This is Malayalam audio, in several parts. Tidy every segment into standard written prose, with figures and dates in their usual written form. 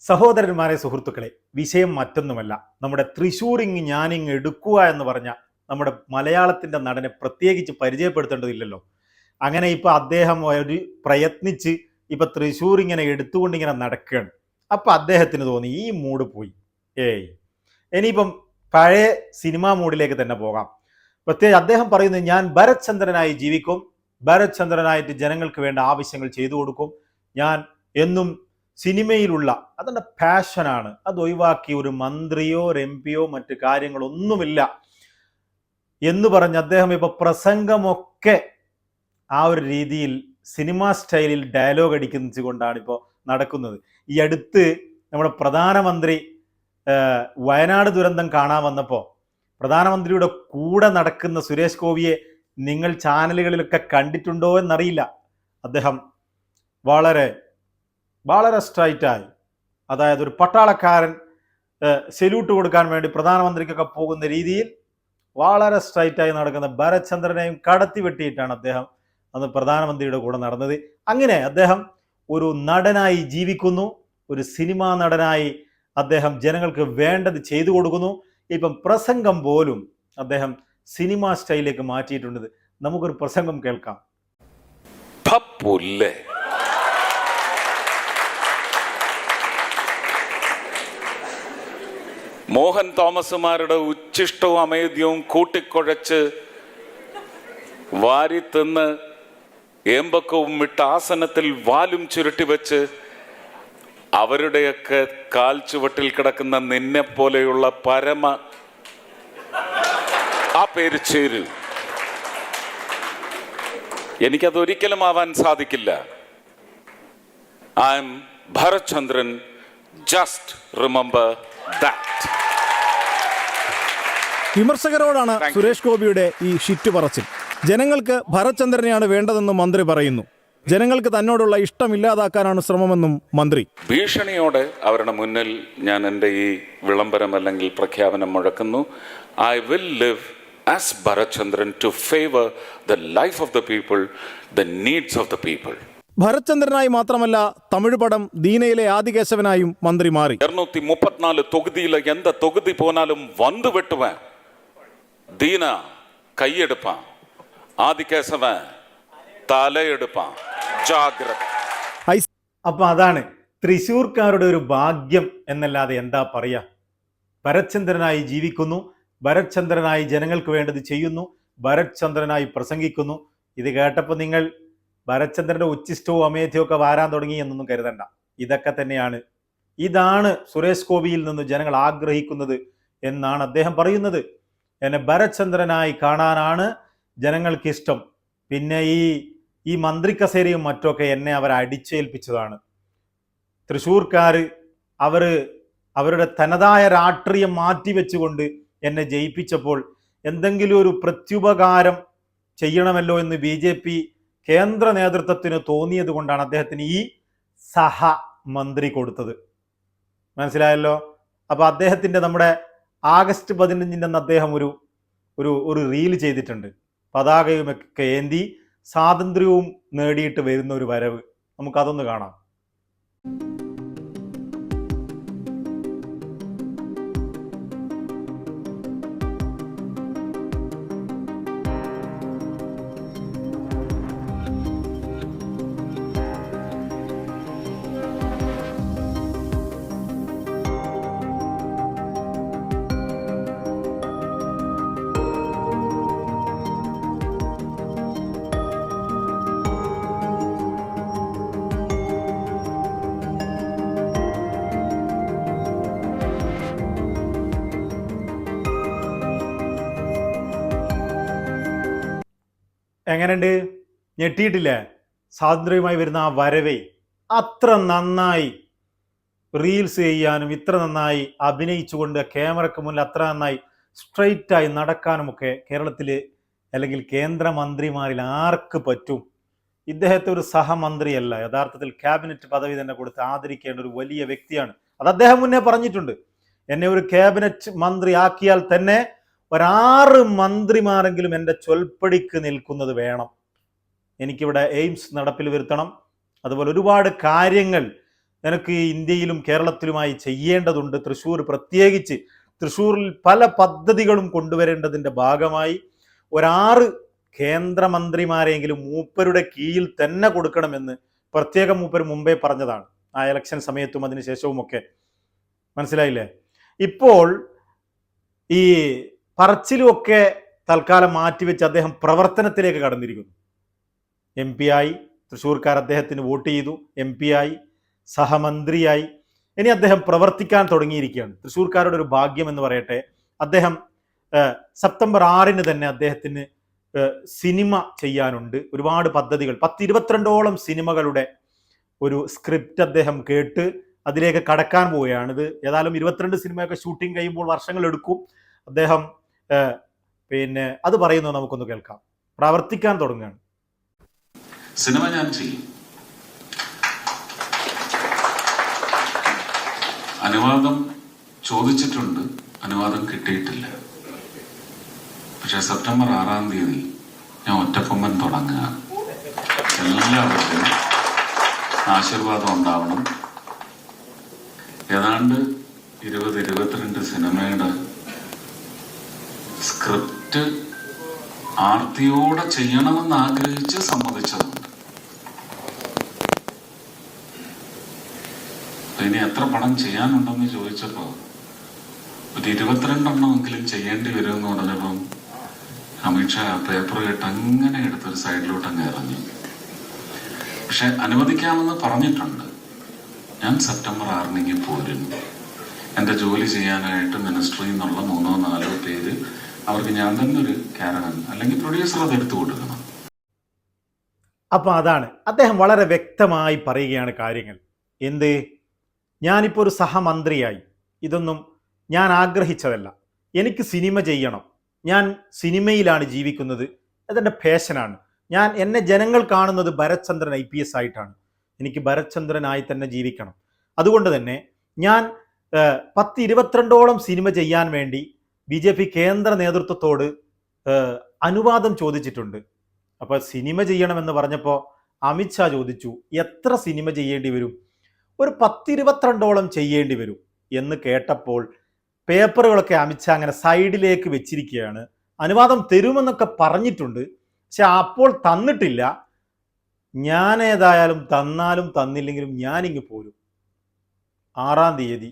സഹോദരന്മാരെ, സുഹൃത്തുക്കളെ, വിഷയം മറ്റൊന്നുമല്ല. നമ്മുടെ തൃശ്ശൂരിങ് ഞാനിങ് എടുക്കുക എന്ന് പറഞ്ഞ നമ്മുടെ മലയാളത്തിൻ്റെ നടനെ പ്രത്യേകിച്ച് പരിചയപ്പെടുത്തേണ്ടതില്ലല്ലോ. അങ്ങനെ ഇപ്പം അദ്ദേഹം ഒരു പ്രയത്നിച്ച് ഇപ്പം തൃശ്ശൂർ ഇങ്ങനെ എടുത്തുകൊണ്ടിങ്ങനെ നടക്കുകയാണ്. അപ്പം അദ്ദേഹത്തിന് തോന്നി ഈ മൂഡ് പോയി, ഇനിയിപ്പം പഴയ സിനിമാ മൂഡിലേക്ക് തന്നെ പോകാം. പ്രത്യേകിച്ച് അദ്ദേഹം പറയുന്നത്, ഞാൻ ഭരത് ചന്ദ്രനായി ജീവിക്കും, ഭരത് ചന്ദ്രനായിട്ട് ജനങ്ങൾക്ക് വേണ്ട ആവശ്യങ്ങൾ ചെയ്തു കൊടുക്കും, ഞാൻ എന്നും സിനിമയിലുള്ള അതെൻ്റെ പാഷനാണ്, അത് ഒഴിവാക്കി ഒരു മന്ത്രിയോ ഒരു എം പിയോ മറ്റു കാര്യങ്ങളൊന്നുമില്ല എന്ന് പറഞ്ഞ് അദ്ദേഹം ഇപ്പോൾ പ്രസംഗമൊക്കെ ആ ഒരു രീതിയിൽ സിനിമാ സ്റ്റൈലിൽ ഡയലോഗ് അടിക്കുന്നതുകൊണ്ടാണ് ഇപ്പോൾ നടക്കുന്നത്. ഈ അടുത്ത് നമ്മുടെ പ്രധാനമന്ത്രി വയനാട് ദുരന്തം കാണാൻ വന്നപ്പോൾ പ്രധാനമന്ത്രിയുടെ കൂടെ നടക്കുന്ന സുരേഷ് ഗോപിയെ നിങ്ങൾ ചാനലുകളിലൊക്കെ കണ്ടിട്ടുണ്ടോ എന്നറിയില്ല. അദ്ദേഹം വളരെ വളരെ സ്ട്രൈറ്റായി, അതായത് ഒരു പട്ടാളക്കാരൻ സെല്യൂട്ട് കൊടുക്കാൻ വേണ്ടി പ്രധാനമന്ത്രിക്കൊക്കെ പോകുന്ന രീതിയിൽ വളരെ സ്ട്രൈറ്റായി നടക്കുന്ന ഭരത് ചന്ദ്രനെയും കടത്തി വെട്ടിയിട്ടാണ് അദ്ദേഹം അന്ന് പ്രധാനമന്ത്രിയുടെ കൂടെ നടന്നത്. അങ്ങനെ അദ്ദേഹം ഒരു നടനായി ജീവിക്കുന്നു, ഒരു സിനിമാ നടനായി അദ്ദേഹം ജനങ്ങൾക്ക് വേണ്ടത് ചെയ്തു കൊടുക്കുന്നു. ഇപ്പം പ്രസംഗം പോലും അദ്ദേഹം സിനിമാ സ്റ്റൈലിലേക്ക് മാറ്റിയിട്ടുണ്ട്. നമുക്കൊരു പ്രസംഗം കേൾക്കാം. മോഹൻ തോമസുമാരുടെ ഉച്ഛിഷ്ടവും അമേദ്യവും കൂട്ടിക്കുഴച്ച് വാരി തിന്ന് ഏമ്പക്കവും വിട്ട ആസനത്തിൽ വാലും ചുരുട്ടി വെച്ച് അവരുടെയൊക്കെ കാൽ ചുവട്ടിൽ കിടക്കുന്ന നിന്നെ പോലെയുള്ള പരമ ആ പേര് ചേരു. എനിക്കതൊരിക്കലും ആവാൻ സാധിക്കില്ല. I am Bharath Chandran, just remember that. വിമർശകരോടാണ് സുരേഷ് ഗോപിയുടെ ഈ ഷിറ്റ് പറച്ചിൽ. ജനങ്ങൾക്ക് ഭരത് ചന്ദ്രനെയാണ് വേണ്ടതെന്നും മന്ത്രി പറയുന്നു. ജനങ്ങൾക്ക് തന്നോടുള്ള ഇഷ്ടമില്ലാതാക്കാനാണ് ശ്രമമെന്നും മന്ത്രി. ഭീഷണിയോടെ അവരുടെ മുന്നിൽ ഞാൻ എൻ്റെ ഈ വിളംബരം അല്ലെങ്കിൽ പ്രഖ്യാപനം മുഴക്കുന്നു. I will live as Bharat Chandran to favour the life of the people, the needs of the people. Bharat ചന്ദ്രനായി മാത്രമല്ല, തമിഴ് പടം ദീനയിലെ ആദികേശവനായും മന്ത്രി മാറി. 234 തൊകുതിയിലെ എന്ത തൊകുതി പോനാലും വന്നു വെട്ടുവാൻ ദീന കൈയെടുപ്പാൻ, ആദികേശവൻ തലയെടുപ്പാൻ. ജാഗ്രത. അപ്പൊ അതാണ് തൃശ്ശൂർക്കാരുടെ ഒരു ഭാഗ്യം എന്നല്ലാതെ എന്താ പറയാ. ഭരത് ചന്ദ്രനായി ജീവിക്കുന്നു, ഭരത് ചന്ദ്രനായി ജനങ്ങൾക്ക് വേണ്ടത് ചെയ്യുന്നു, ഭരത് ചന്ദ്രനായി പ്രസംഗിക്കുന്നു. ഇത് കേട്ടപ്പോൾ നിങ്ങൾ ഭരത് ചന്ദ്രന്റെ ഉച്ചിഷ്ടവും അമേധ്യവും ഒക്കെ വാരാൻ തുടങ്ങി എന്നൊന്നും കരുതണ്ട. ഇതൊക്കെ തന്നെയാണ്, ഇതാണ് സുരേഷ് ഗോപിയിൽ നിന്ന് ജനങ്ങൾ ആഗ്രഹിക്കുന്നത് എന്നാണ് അദ്ദേഹം പറയുന്നത്. എന്നെ ഭരത് ചന്ദ്രനായി കാണാനാണ് ജനങ്ങൾക്കിഷ്ടം. പിന്നെ ഈ മന്ത്രി കസേരയും മറ്റൊക്കെ എന്നെ അവർ അടിച്ചേൽപ്പിച്ചതാണ്. തൃശ്ശൂർക്കാർ അവരുടെ തനതായ രാഷ്ട്രീയം മാറ്റിവെച്ചുകൊണ്ട് എന്നെ ജയിപ്പിച്ചപ്പോൾ എന്തെങ്കിലും ഒരു പ്രത്യുപകാരം ചെയ്യണമല്ലോ എന്ന് BJP കേന്ദ്ര നേതൃത്വത്തിന് തോന്നിയത് കൊണ്ടാണ് അദ്ദേഹത്തിന് ഈ സഹമന്ത്രി കൊടുത്തത്. മനസ്സിലായല്ലോ. അപ്പോൾ അദ്ദേഹത്തിൻ്റെ നമ്മുടെ ആഗസ്റ്റ് 15 അദ്ദേഹം ഒരു റീൽ ചെയ്തിട്ടുണ്ട്. പതാകയുമൊക്കെ ഏന്തി സ്വാതന്ത്ര്യവും നേടിയിട്ട് വരുന്ന ഒരു വരവ്. നമുക്കതൊന്ന് കാണാം. എങ്ങനെയുണ്ട്? ഞെട്ടിയിട്ടില്ലേ? സ്വാതന്ത്ര്യവുമായി വരുന്ന ആ വരവേ അത്ര നന്നായി റീൽസ് ചെയ്യാനും ഇത്ര നന്നായി അഭിനയിച്ചുകൊണ്ട് ക്യാമറയ്ക്ക് മുന്നിൽ അത്ര നന്നായി സ്ട്രെയിറ്റായി നടക്കാനുമൊക്കെ കേരളത്തിൽ അല്ലെങ്കിൽ കേന്ദ്രമന്ത്രിമാരിൽ ആർക്ക് പറ്റും? ഇദ്ദേഹത്തെ ഒരു സഹമന്ത്രിയല്ല, യഥാർത്ഥത്തിൽ ക്യാബിനറ്റ് പദവി തന്നെ കൊടുത്ത് ആദരിക്കേണ്ട ഒരു വലിയ വ്യക്തിയാണ്. അത് അദ്ദേഹം മുന്നേ പറഞ്ഞിട്ടുണ്ട്. എന്നെ ഒരു ക്യാബിനറ്റ് മന്ത്രി ആക്കിയാൽ തന്നെ 6 മന്ത്രിമാരെങ്കിലും എൻ്റെ ചൊൽപ്പടിക്ക് നിൽക്കുന്നത് വേണം. എനിക്കിവിടെ എയിംസ് നടപ്പിൽ വരുത്തണം, അതുപോലെ ഒരുപാട് കാര്യങ്ങൾ നിനക്ക് ഇന്ത്യയിലും കേരളത്തിലുമായി ചെയ്യേണ്ടതുണ്ട്. തൃശ്ശൂർ പ്രത്യേകിച്ച് തൃശ്ശൂരിൽ പല പദ്ധതികളും കൊണ്ടുവരേണ്ടതിൻ്റെ ഭാഗമായി 6 കേന്ദ്രമന്ത്രിമാരെങ്കിലും മൂപ്പരുടെ കീഴിൽ തന്നെ കൊടുക്കണമെന്ന് പ്രത്യേകം മൂപ്പർ മുമ്പേ പറഞ്ഞതാണ്, ആ ഇലക്ഷൻ സമയത്തും അതിനുശേഷവുമൊക്കെ. മനസ്സിലായില്ലേ? ഇപ്പോൾ ഈ പറച്ചിലുമൊക്കെ തൽക്കാലം മാറ്റിവെച്ച് അദ്ദേഹം പ്രവർത്തനത്തിലേക്ക് കടന്നിരിക്കുന്നു. MP ആയി, തൃശ്ശൂർക്കാർ അദ്ദേഹത്തിന് വോട്ട് ചെയ്തു, MP ആയി, സഹമന്ത്രിയായി. ഇനി അദ്ദേഹം പ്രവർത്തിക്കാൻ തുടങ്ങിയിരിക്കുകയാണ്. തൃശ്ശൂർക്കാരുടെ ഒരു ഭാഗ്യം എന്ന് പറയട്ടെ, അദ്ദേഹം സെപ്റ്റംബർ 6 തന്നെ അദ്ദേഹത്തിന് സിനിമ ചെയ്യാനുണ്ട്. ഒരുപാട് പദ്ധതികൾ, 10-22ഓളം സിനിമകളുടെ ഒരു സ്ക്രിപ്റ്റ് അദ്ദേഹം കേട്ട് അതിലേക്ക് കടക്കാൻ പോവുകയാണ്. ഇത് ഏതായാലും 22 സിനിമയൊക്കെ ഷൂട്ടിംഗ് കഴിയുമ്പോൾ വർഷങ്ങൾ എടുക്കും. അദ്ദേഹം പിന്നെ അത് പറയുന്നത് നമുക്കൊന്ന് കേൾക്കാം. പ്രവർത്തിക്കാൻ തുടങ്ങുകയാണ്. സിനിമ ഞാൻ ചെയ്യും. അനുവാദം ചോദിച്ചിട്ടുണ്ട്, അനുവാദം കിട്ടിയിട്ടില്ല. പക്ഷെ സെപ്റ്റംബർ 6 ഞാൻ ഒറ്റക്കൊമ്പൻ തുടങ്ങുക. എല്ലാവർക്കും ആശീർവാദം ഉണ്ടാവണം. ഏതാണ്ട് 20-22 സിനിമയുടെ സ്ക്രിപ്റ്റ് ആർത്തിയോടെ ചെയ്യണമെന്ന് ആഗ്രഹിച്ച് സമ്മതിച്ചതുണ്ട്. ഇനി എത്ര പടം ചെയ്യാനുണ്ടെന്ന് ചോദിച്ചപ്പോൾ ഒരു 22 എണ്ണമെങ്കിലും ചെയ്യേണ്ടി വരുമെന്ന് പറഞ്ഞപ്പം അമിത്ഷാ പേപ്പർ കേട്ട് അങ്ങനെ എടുത്തൊരു സൈഡിലോട്ട് അങ്ങ് ഇറങ്ങി. പക്ഷെ അനുവദിക്കാമെന്ന് പറഞ്ഞിട്ടുണ്ട്. ഞാൻ സെപ്റ്റംബർ 6 പോരും. എൻ്റെ ജോലി ചെയ്യാനായിട്ട് മിനിസ്ട്രിയിൽ നിന്നുള്ള 3-4 പേര്, അവർക്ക് ഞാൻ തന്നെ ഒരു കാരവൻ അല്ലെങ്കിൽ പ്രൊഡ്യൂസർ അത് എടുത്തു കൊടുക്കണം. അപ്പൊ അതാണ് അദ്ദേഹം വളരെ വ്യക്തമായി പറയുകയാണ് കാര്യങ്ങൾ. എന്ത്, ഞാനിപ്പോൾ ഒരു സഹമന്ത്രിയായി, ഇതൊന്നും ഞാൻ ആഗ്രഹിച്ചതല്ല. എനിക്ക് സിനിമ ചെയ്യണം. ഞാൻ സിനിമയിലാണ് ജീവിക്കുന്നത്, അതെൻ്റെ പാഷനാണ്. എന്നെ ജനങ്ങൾ കാണുന്നത് ഭരത്ചന്ദ്രൻ IPS ആയിട്ടാണ്. എനിക്ക് ഭരത്ചന്ദ്രനായി തന്നെ ജീവിക്കണം. അതുകൊണ്ട് തന്നെ ഞാൻ 10-22ഓളം സിനിമ ചെയ്യാൻ വേണ്ടി BJP കേന്ദ്ര നേതൃത്വത്തോട് അനുവാദം ചോദിച്ചിട്ടുണ്ട്. അപ്പോൾ സിനിമ ചെയ്യണമെന്ന് പറഞ്ഞപ്പോൾ അമിത്ഷാ ചോദിച്ചു, എത്ര സിനിമ ചെയ്യേണ്ടി വരും? ഒരു 10-22ഓളം ചെയ്യേണ്ടി വരും എന്ന് കേട്ടപ്പോൾ പേപ്പറുകളൊക്കെ അമിത്ഷാ അങ്ങനെ സൈഡിലേക്ക് വെച്ചിരിക്കുകയാണ്. അനുവാദം തരുമെന്നൊക്കെ പറഞ്ഞിട്ടുണ്ട്, പക്ഷെ അപ്പോൾ തന്നിട്ടില്ല. ഞാൻ ഏതായാലും തന്നാലും തന്നില്ലെങ്കിലും ഞാനിങ്ങ് പോരും. 6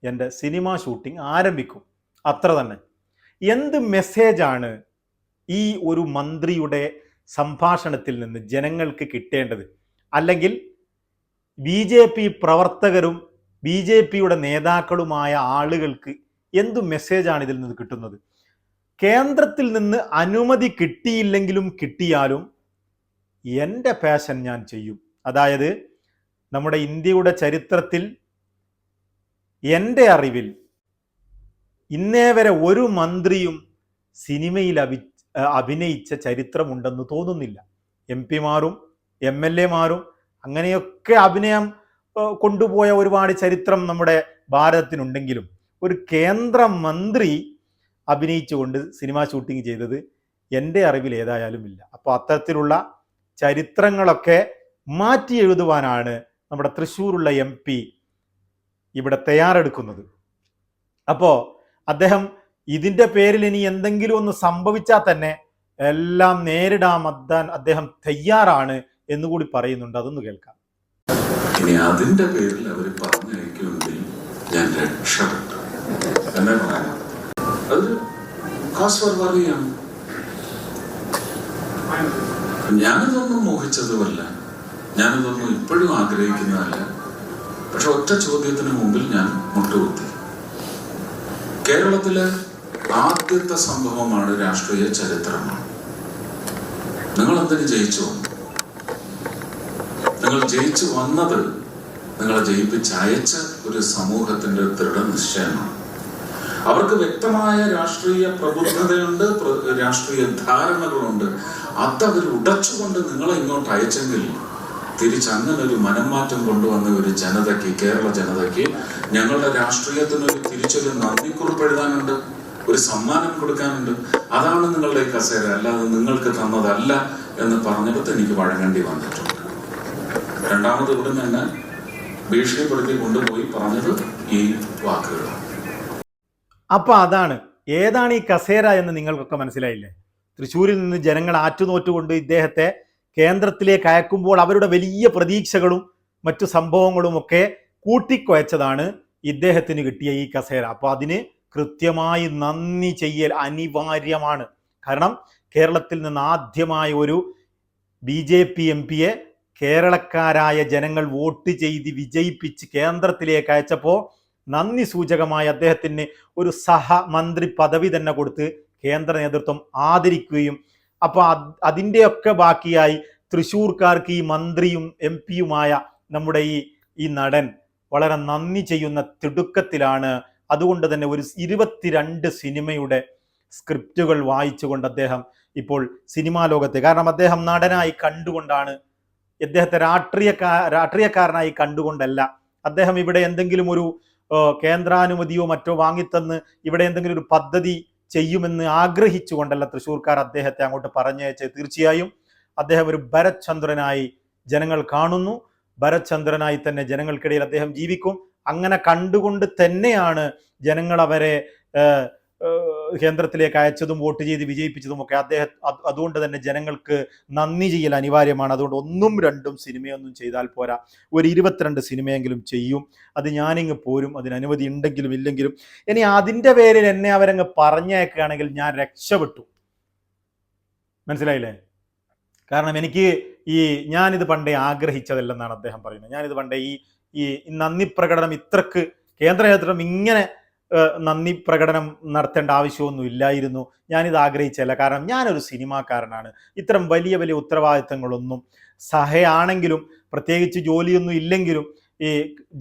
എൻ്റെ സിനിമ ഷൂട്ടിംഗ് ആരംഭിക്കും. അത്ര തന്നെ. എന്ത് മെസ്സേജാണ് ഈ ഒരു മന്ത്രിയുടെ സംഭാഷണത്തിൽ നിന്ന് ജനങ്ങൾക്ക് കിട്ടേണ്ടത്? അല്ലെങ്കിൽ BJP പ്രവർത്തകരും BJPയുടെ നേതാക്കളുമായ ആളുകൾക്ക് എന്തു മെസ്സേജാണ് ഇതിൽ നിന്ന് കിട്ടുന്നത്? കേന്ദ്രത്തിൽ നിന്ന് അനുമതി കിട്ടിയില്ലെങ്കിലും കിട്ടിയാലും എൻ്റെ പാഷൻ ഞാൻ ചെയ്യും. അതായത് നമ്മുടെ ഇന്ത്യയുടെ ചരിത്രത്തിൽ എൻ്റെ അറിവിൽ ഇന്നേ വരെ ഒരു മന്ത്രിയും സിനിമയിൽ അഭിനയിച്ച ചരിത്രമുണ്ടെന്ന് തോന്നുന്നില്ല. MP-മാരും MLA-മാരും അങ്ങനെയൊക്കെ അഭിനയം കൊണ്ടുപോയ ഒരുപാട് ചരിത്രം നമ്മുടെ ഭാരതത്തിനുണ്ടെങ്കിലും ഒരു കേന്ദ്രമന്ത്രി അഭിനയിച്ചുകൊണ്ട് സിനിമ ഷൂട്ടിംഗ് ചെയ്തത് എൻ്റെ അറിവിൽ ഏതായാലും ഇല്ല. അപ്പോൾ അത്തരത്തിലുള്ള ചരിത്രങ്ങളൊക്കെ മാറ്റി എഴുതുവാനാണ് നമ്മുടെ തൃശ്ശൂരുള്ള MP ഇവിടെ തയ്യാറെടുക്കുന്നത്. അപ്പോൾ അദ്ദേഹം ഇതിൻ്റെ പേരിൽ ഇനി എന്തെങ്കിലും ഒന്ന് സംഭവിച്ചാൽ തന്നെ എല്ലാം നേരിടാൻ അദ്ദേഹം തയ്യാറാണ് എന്നുകൂടി പറയുന്നുണ്ട്. അതൊന്ന് കേൾക്കാം. ഇനി അതിന്റെ പേരിൽ അവർ പറഞ്ഞയക്കുമെങ്കിൽ ഞാൻ രക്ഷപ്പെട്ടു എന്നേ പറയാം. അത് കോസ് ഫോർ വറിയാണ്. ഞാനിതൊന്നും മോഹിച്ചതുമല്ല, ഞാനിതൊന്നും ഇപ്പോഴും ആഗ്രഹിക്കുന്നതല്ല. പക്ഷെ ഒറ്റ ചോദ്യത്തിന് മുമ്പിൽ ഞാൻ മുട്ടുകുത്തി. കേരളത്തിലെ ആദ്യത്തെ സംഭവമാണ് രാഷ്ട്രീയ ചരിത്രമാണ്. നിങ്ങൾ എന്തിനു ജയിച്ചു വന്നു? നിങ്ങൾ ജയിച്ചു വന്നത് നിങ്ങളെ ജയിപ്പിച്ചയച്ച ഒരു സമൂഹത്തിന്റെ ദൃഢനിശ്ചയമാണ്. അവർക്ക് വ്യക്തമായ രാഷ്ട്രീയ പ്രബുദ്ധതയുണ്ട്, രാഷ്ട്രീയ ധാരണകളുണ്ട്. അതവർ ഉടച്ചുകൊണ്ട് നിങ്ങളെ ഇങ്ങോട്ട് അയച്ചെങ്കിൽ തിരിച്ചങ്ങനെ ഒരു മനംമാറ്റം കൊണ്ടുവന്ന ഒരു ജനതയ്ക്ക്, കേരള ജനതയ്ക്ക് ഞങ്ങളുടെ രാഷ്ട്രീയത്തിനൊരു തിരിച്ചൊരു നന്ദിക്കുറിപ്പ് എഴുതാനുണ്ട്, ഒരു സമ്മാനം കൊടുക്കാനുണ്ട്. അതാണ് നിങ്ങളുടെ കസേര, അല്ലാതെ നിങ്ങൾക്ക് തന്നതല്ല എന്ന് പറഞ്ഞിടത്ത് എനിക്ക് വഴങ്ങേണ്ടി വന്നിട്ടുണ്ട്. രണ്ടാമത് ഇവിടെ തന്നെ ഭീഷണിപ്പെടുത്തി കൊണ്ടുപോയി പറഞ്ഞത് ഈ വാക്കുകളാണ്. അപ്പൊ അതാണ് ഏതാണ് ഈ കസേര എന്ന് നിങ്ങൾക്കൊക്കെ മനസ്സിലായില്ലേ? തൃശ്ശൂരിൽ നിന്ന് ജനങ്ങൾ ആറ്റുനോറ്റുകൊണ്ട് ഇദ്ദേഹത്തെ കേന്ദ്രത്തിലേക്ക് അയക്കുമ്പോൾ അവരുടെ വലിയ പ്രതീക്ഷകളും മറ്റു സംഭവങ്ങളും ഒക്കെ കൂട്ടിക്കുഴച്ചതാണ് ഇദ്ദേഹത്തിന് കിട്ടിയ ഈ കസേര. അപ്പൊ അതിന് കൃത്യമായി നന്ദി ചെയ്യൽ അനിവാര്യമാണ്. കാരണം കേരളത്തിൽ നിന്ന് ആദ്യമായ ഒരു BJP MP കേരളക്കാരായ ജനങ്ങൾ വോട്ട് ചെയ്ത് വിജയിപ്പിച്ച് കേന്ദ്രത്തിലേക്ക് അയച്ചപ്പോൾ നന്ദി സൂചകമായി അദ്ദേഹത്തിന് ഒരു സഹമന്ത്രി പദവി തന്നെ കൊടുത്ത് കേന്ദ്ര നേതൃത്വം ആദരിക്കുകയും അപ്പോൾ അതിൻ്റെയൊക്കെ ബാക്കിയായി തൃശ്ശൂർക്കാർക്ക് ഈ മന്ത്രിയും MP-യുമായ നമ്മുടെ ഈ നടൻ വളരെ നന്ദി ചെയ്യുന്ന തിടുക്കത്തിലാണ്. അതുകൊണ്ട് തന്നെ ഒരു 22 സിനിമയുടെ സ്ക്രിപ്റ്റുകൾ വായിച്ചുകൊണ്ട് അദ്ദേഹം ഇപ്പോൾ സിനിമാ ലോകത്തെ, കാരണം അദ്ദേഹം നടനായി കണ്ടുകൊണ്ടാണ്, ഇദ്ദേഹത്തെ രാഷ്ട്രീയക്കാരനായി കണ്ടുകൊണ്ടല്ല, അദ്ദേഹം ഇവിടെ എന്തെങ്കിലും ഒരു കേന്ദ്രാനുമതിയോ മറ്റോ വാങ്ങിത്തന്ന് ഇവിടെ എന്തെങ്കിലും ഒരു പദ്ധതി ചെയ്യുമെന്ന് ആഗ്രഹിച്ചുകൊണ്ടല്ല തൃശ്ശൂർക്കാർ അദ്ദേഹത്തെ അങ്ങോട്ട് പറഞ്ഞയച്ച്. തീർച്ചയായും അദ്ദേഹം ഒരു ഭരത് ചന്ദ്രനായി ജനങ്ങൾ കാണുന്നു. ഭരത് ചന്ദ്രനായി തന്നെ ജനങ്ങൾക്കിടയിൽ അദ്ദേഹം ജീവിക്കും. അങ്ങനെ കണ്ടുകൊണ്ട് തന്നെയാണ് ജനങ്ങൾ അവരെ കേന്ദ്രത്തിലേക്ക് അയച്ചതും വോട്ട് ചെയ്ത് വിജയിപ്പിച്ചതും ഒക്കെ. അതുകൊണ്ട് തന്നെ ജനങ്ങൾക്ക് നന്ദി ചെയ്യൽ അനിവാര്യമാണ്. അതുകൊണ്ട് 1ഉം 2ഉം സിനിമയൊന്നും ചെയ്താൽ പോരാ, ഒരു 22 സിനിമയെങ്കിലും ചെയ്യും. അത് ഞാനിങ്ങ് പോരും, അതിന് അനുമതി ഉണ്ടെങ്കിലും ഇല്ലെങ്കിലും. ഇനി അതിൻ്റെ പേരിൽ എന്നെ അവരങ്ങ് പറഞ്ഞേക്കുകയാണെങ്കിൽ ഞാൻ രക്ഷപ്പെട്ടു. മനസ്സിലായില്ലേ? കാരണം എനിക്ക് ഞാനിത് പണ്ടേ ആഗ്രഹിച്ചതല്ലെന്നാണ് അദ്ദേഹം പറയുന്നത്. ഞാനിത് പണ്ടേ ഈ നന്ദി പ്രകടനം ഇത്രക്ക് കേന്ദ്ര നേതൃത്വം ഇങ്ങനെ നന്ദി പ്രകടനം നടത്തേണ്ട ആവശ്യമൊന്നും ഇല്ലായിരുന്നു, ഞാനിത് ആഗ്രഹിച്ചല്ല. കാരണം ഞാനൊരു സിനിമാക്കാരനാണ്. ഇത്തരം വലിയ വലിയ ഉത്തരവാദിത്തങ്ങളൊന്നും സഹയാണെങ്കിലും പ്രത്യേകിച്ച് ജോലിയൊന്നും ഇല്ലെങ്കിലും ഈ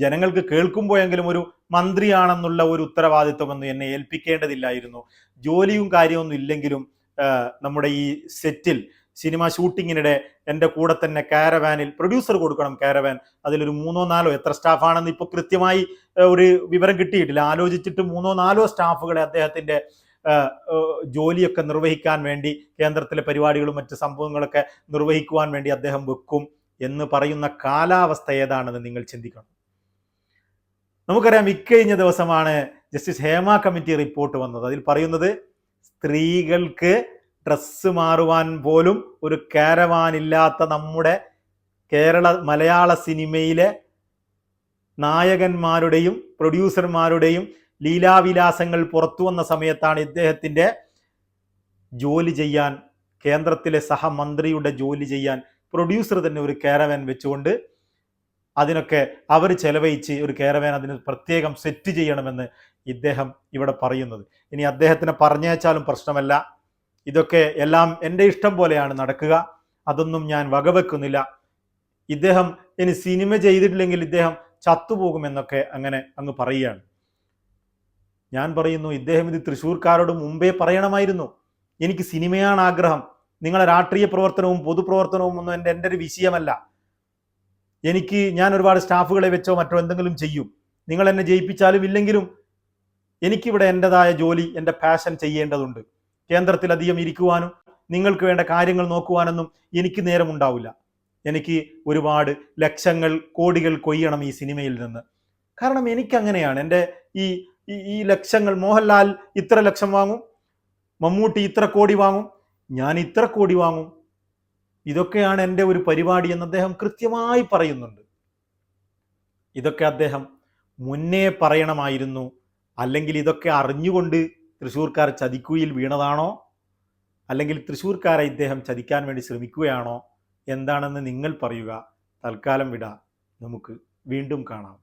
ജനങ്ങൾക്ക് കേൾക്കുമ്പോഴെങ്കിലും ഒരു മന്ത്രിയാണെന്നുള്ള ഒരു ഉത്തരവാദിത്വമൊന്നും എന്നെ ഏൽപ്പിക്കേണ്ടതില്ലായിരുന്നു. ജോലിയും കാര്യമൊന്നും ഇല്ലെങ്കിലും നമ്മുടെ ഈ സെറ്റിൽ സിനിമ ഷൂട്ടിങ്ങിനിടെ എൻ്റെ കൂടെ തന്നെ കാരവാനിൽ പ്രൊഡ്യൂസർ കൊടുക്കണം കാരവാൻ, അതിലൊരു 3ഓ 4ഓ എത്ര സ്റ്റാഫാണെന്ന് ഇപ്പോൾ കൃത്യമായി ഒരു വിവരം കിട്ടിയിട്ടില്ല, ആലോചിച്ചിട്ട് 3ഓ 4ഓ സ്റ്റാഫുകളെ അദ്ദേഹത്തിൻ്റെ ജോലിയൊക്കെ നിർവഹിക്കാൻ വേണ്ടി, കേന്ദ്രത്തിലെ പരിപാടികളും മറ്റ് സംഭവങ്ങളൊക്കെ നിർവഹിക്കുവാൻ വേണ്ടി അദ്ദേഹം വെക്കും എന്ന് പറയുന്ന കാലാവസ്ഥ ഏതാണെന്ന് നിങ്ങൾ ചിന്തിക്കണം. നമുക്കറിയാം, ഇക്കഴിഞ്ഞ ദിവസമാണ് ജസ്റ്റിസ് ഹേമ കമ്മിറ്റി റിപ്പോർട്ട് വന്നത്. അതിൽ പറയുന്നത് സ്ത്രീകൾക്ക് ഡ്രസ്സ് മാറുവാൻ പോലും ഒരു കാരവാനില്ലാത്ത നമ്മുടെ മലയാള സിനിമയിലെ നായകന്മാരുടെയും പ്രൊഡ്യൂസർമാരുടെയും ലീലാവിലാസങ്ങൾ പുറത്തു വന്ന സമയത്താണ് ഇദ്ദേഹത്തിൻ്റെ ജോലി ചെയ്യാൻ, കേന്ദ്രത്തിലെ സഹമന്ത്രിയുടെ ജോലി ചെയ്യാൻ പ്രൊഡ്യൂസർ തന്നെ ഒരു കാരവാൻ വെച്ചുകൊണ്ട് അതിനൊക്കെ അവർ ചെലവഴിച്ച് ഒരു കാരവാൻ അതിന് പ്രത്യേകം സെറ്റ് ചെയ്യണമെന്ന് ഇദ്ദേഹം ഇവിടെ പറയുന്നത്. ഇനി അദ്ദേഹത്തിനെ പറഞ്ഞയച്ചാലും പ്രശ്നമല്ല, ഇതൊക്കെ എല്ലാം എൻ്റെ ഇഷ്ടം പോലെയാണ് നടക്കുക, അതൊന്നും ഞാൻ വകവെക്കുന്നില്ല. ഇദ്ദേഹം ഇനി സിനിമ ചെയ്തിട്ടില്ലെങ്കിൽ ഇദ്ദേഹം ചത്തുപോകുമെന്നൊക്കെ അങ്ങനെ അങ്ങ് പറയുകയാണ്. ഞാൻ പറയുന്നു, ഇദ്ദേഹം ഇത് തൃശ്ശൂർക്കാരോട് മുമ്പേ പറയണമായിരുന്നു. എനിക്ക് സിനിമയാണ് ആഗ്രഹം, നിങ്ങളെ രാഷ്ട്രീയ പ്രവർത്തനവും പൊതുപ്രവർത്തനവും ഒന്നും എൻ്റെ ഒരു വിഷയമല്ല. ഞാൻ ഒരുപാട് സ്റ്റാഫുകളെ വെച്ചോ മറ്റോ എന്തെങ്കിലും ചെയ്യും, നിങ്ങൾ എന്നെ ജയിപ്പിച്ചാലും ഇല്ലെങ്കിലും എനിക്കിവിടെ എൻ്റെതായ ജോലി, എൻ്റെ പാഷൻ ചെയ്യേണ്ടതുണ്ട്. കേന്ദ്രത്തിൽ അധികം ഇരിക്കുവാനും നിങ്ങൾക്ക് വേണ്ട കാര്യങ്ങൾ നോക്കുവാനൊന്നും എനിക്ക് നേരമുണ്ടാവില്ല. എനിക്ക് ഒരുപാട് ലക്ഷങ്ങൾ കോടികൾ കൊയ്യണം ഈ സിനിമയിൽ നിന്ന്. കാരണം എനിക്കങ്ങനെയാണ്. എൻ്റെ ഈ ലക്ഷങ്ങൾ, മോഹൻലാൽ ഇത്ര ലക്ഷം വാങ്ങും, മമ്മൂട്ടി ഇത്ര കോടി വാങ്ങും, ഞാൻ ഇത്ര കോടി വാങ്ങും, ഇതൊക്കെയാണ് എൻ്റെ ഒരു പരിപാടി എന്ന് അദ്ദേഹം കൃത്യമായി പറയുന്നുണ്ട്. ഇതൊക്കെ അദ്ദേഹം മുന്നേ പറയണമായിരുന്നു. അല്ലെങ്കിൽ ഇതൊക്കെ അറിഞ്ഞുകൊണ്ട് തൃശ്ശൂർക്കാർ ചതിക്കുയിൽ വീണതാണോ, അല്ലെങ്കിൽ തൃശ്ശൂർക്കാരെ ഇദ്ദേഹം ചതിക്കാൻ വേണ്ടി ശ്രമിക്കുകയാണോ, എന്താണെന്ന് നിങ്ങൾ പറയുക. തൽക്കാലം വിടാം, നമുക്ക് വീണ്ടും കാണാം.